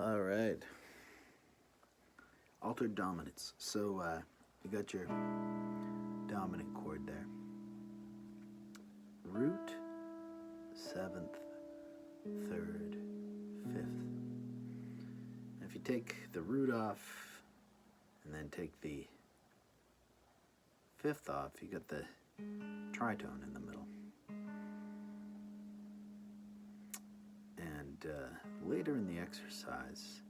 All right. Altered dominants. So you got your dominant chord there. Root, seventh, third, fifth. If you take the root off and then take the fifth off, you got the tritone in the middle. And later in the exercise,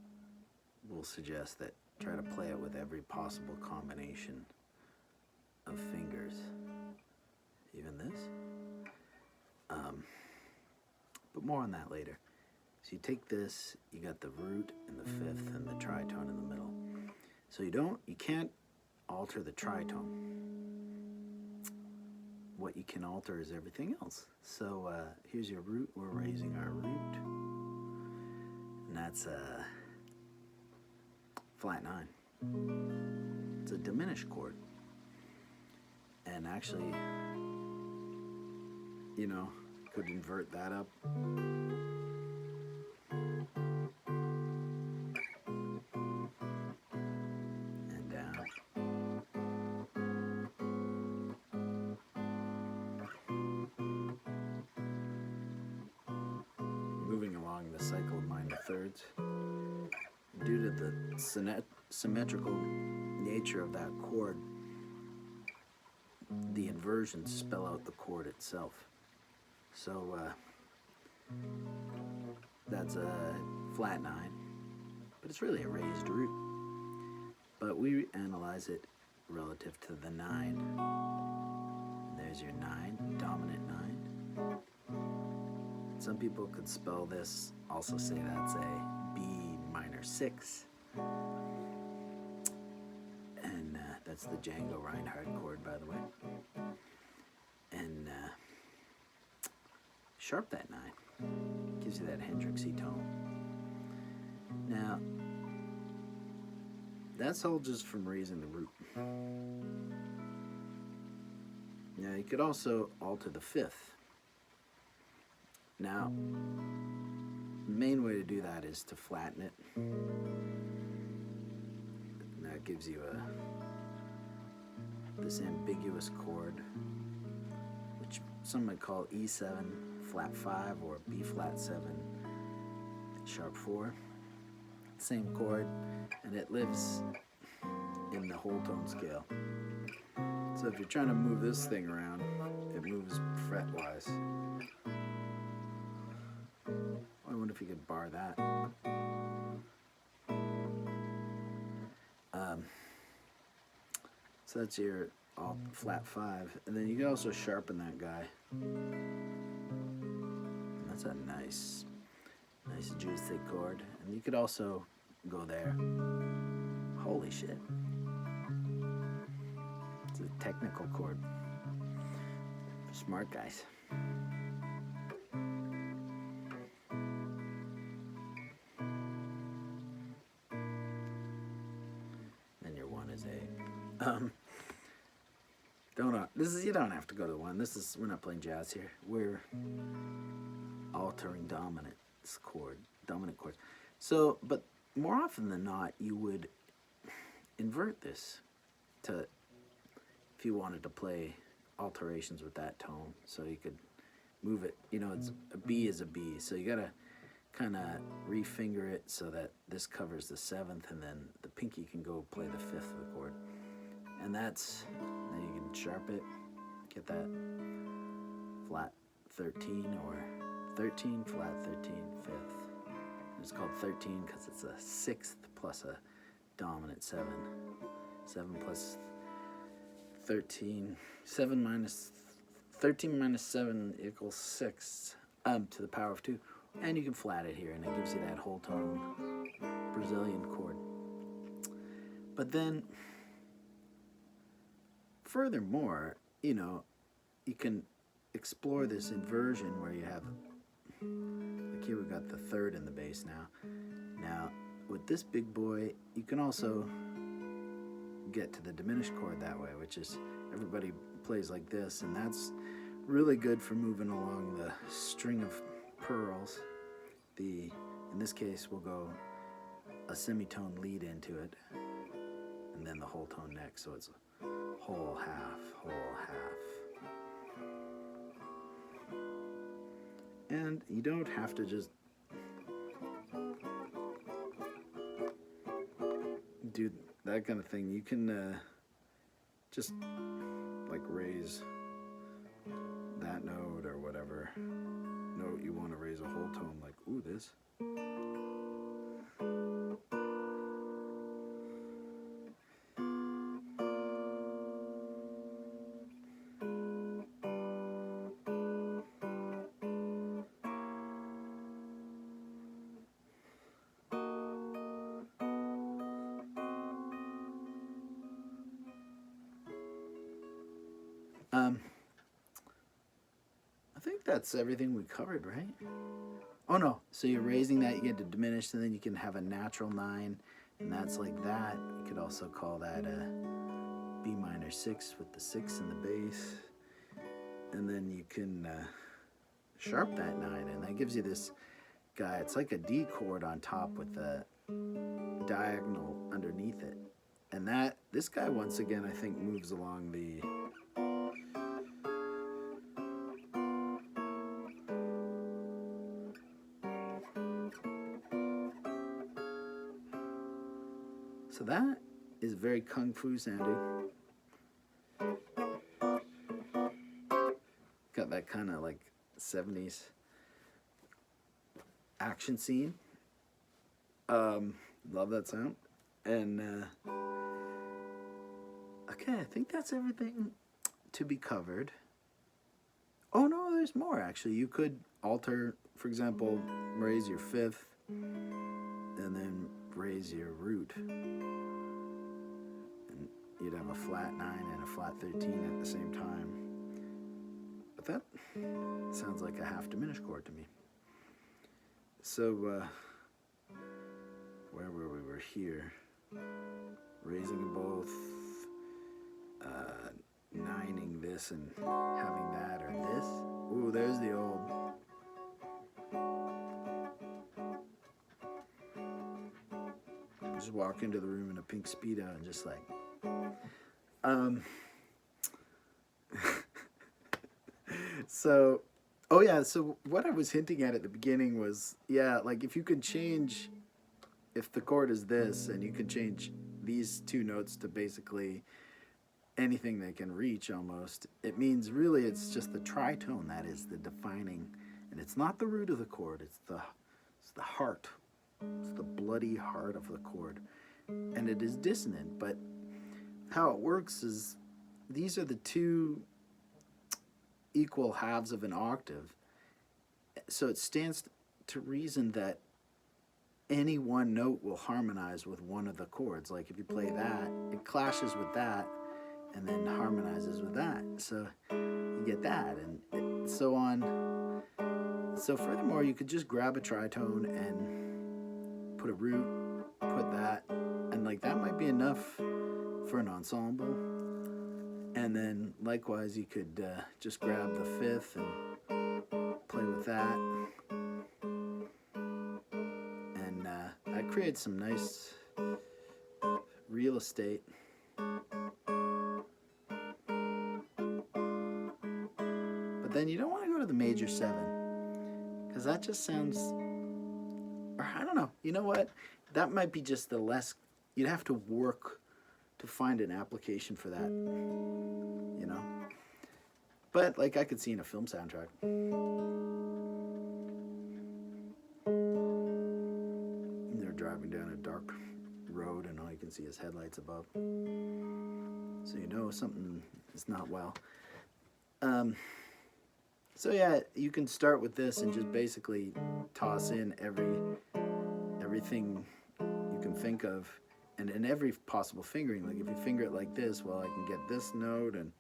we'll suggest that try to play it with every possible combination of fingers. Even this. But more on that later. So you take this, you got the root and the fifth and the tritone in the middle. So you can't alter the tritone. What you can alter is everything else. So here's your root. We're raising our root. And that's a flat 9. It's a diminished chord. And actually, could invert that up. And down. Moving along the cycle of minor thirds. Due to the symmetrical nature of that chord, the inversions spell out the chord itself. So that's a flat 9, but it's really a raised root. But we analyze it relative to the 9. And there's your 9, dominant 9. Some people could spell this, also say that's a B minor 6. And that's the Django Reinhardt chord, by the way. And sharp that 9. Gives you that Hendrixy tone. Now, that's all just from raising the root. Now, you could also alter the fifth. Now, the main way to do that is to flatten it. And that gives you this ambiguous chord, which some might call E7 flat 5 or B flat 7 sharp 4. Same chord, and it lives in the whole tone scale. So if you're trying to move this thing around, it moves fret-wise. I wonder if you could bar that. So that's your flat 5, and then you can also sharpen that guy. And that's a nice juicy chord. And you could also go there. Holy shit! It's a technical chord for smart guys. Then your 1 is A. You don't have to go to the 1. We're not playing jazz here. We're altering dominant chords. So, but more often than not, you would invert this if you wanted to play alterations with that tone. So you could move it. It's a B is a B. So you gotta kind of refinger it so that this covers the 7th, and then the pinky can go play the 5th of the chord. And then you can sharp it, get that flat 13 or 13, flat 13, 5th. It's called 13 because it's a 6th plus a dominant 7. 7 plus 13, 7 minus 13 minus 7 equals 6 to the power of 2. And you can flat it here, and it gives you that whole tone Brazilian chord. But then, furthermore, you can explore this inversion where you have, like here we got the 3rd in the bass now. Now, with this big boy, you can also get to the diminished chord that way, which is everybody plays like this, and that's really good for moving along the string of pearls. In this case, we'll go a semitone lead into it, and then the whole tone next, so it's whole half, whole half. And you don't have to just do that kind of thing. You can just like raise that note or whatever note you want to raise a whole tone, like, ooh, this. I think that's everything we covered, right? Oh no, so you're raising that, you get to diminish, and then you can have a natural 9, and that's like that. You could also call that a B minor 6 with the 6 in the bass. And then you can sharp that 9, and that gives you this guy. It's like a D chord on top with a diagonal underneath it. And this guy, once again, I think moves along the so that is very kung fu sounding. Got that kind of like 70s action scene. Love that sound. And okay, I think that's everything to be covered. Oh no, there's more actually. You could alter, for example, raise your 5th and then raise your root. And you'd have a flat 9 and a flat 13 at the same time. But that sounds like a half diminished chord to me. So, where were we? We're here. Raising them both, nining this and having that or this. Ooh, there's the old. Just walk into the room in a pink Speedo and just like, so, oh yeah, so what I was hinting at the beginning was, yeah, like if you could change, if the chord is this and you can change these 2 notes to basically anything they can reach almost, it means really it's just the tritone that is the defining, and it's not the root of the chord, it's the heart. It's the bloody heart of the chord. And it is dissonant, but how it works is these are the 2 equal halves of an octave. So it stands to reason that any one note will harmonize with one of the chords. Like if you play that, it clashes with that and then harmonizes with that. So you get that and so on. So furthermore, you could just grab a tritone and put a root, put that, and like that might be enough for an ensemble. And then likewise, you could just grab the 5th and play with that. And that creates some nice real estate. But then you don't want to go to the major 7, because that just sounds, or I don't know, you know what? That might be just the less, you'd have to work to find an application for that, you know? But like I could see in a film soundtrack. They're driving down a dark road and all you can see is headlights above. So you know something is not well. So yeah, you can start with this and just basically toss in everything you can think of, and in every possible fingering. Like if you finger it like this, well, I can get this note and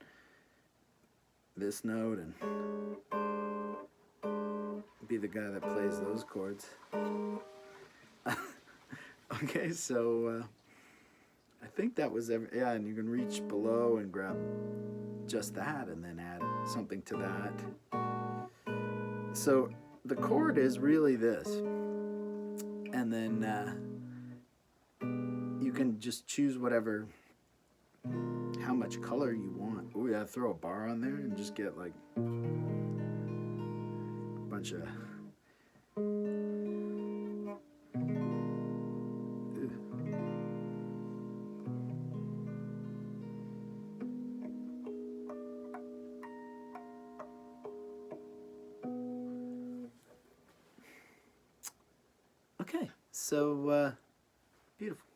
be the guy that plays those chords. Okay, so I think that was yeah, and you can reach below and grab just that and then add something to that. So the chord is really this, and then can just choose whatever, how much color you want. Oh yeah, throw a bar on there and just get like a bunch of. Okay, so beautiful.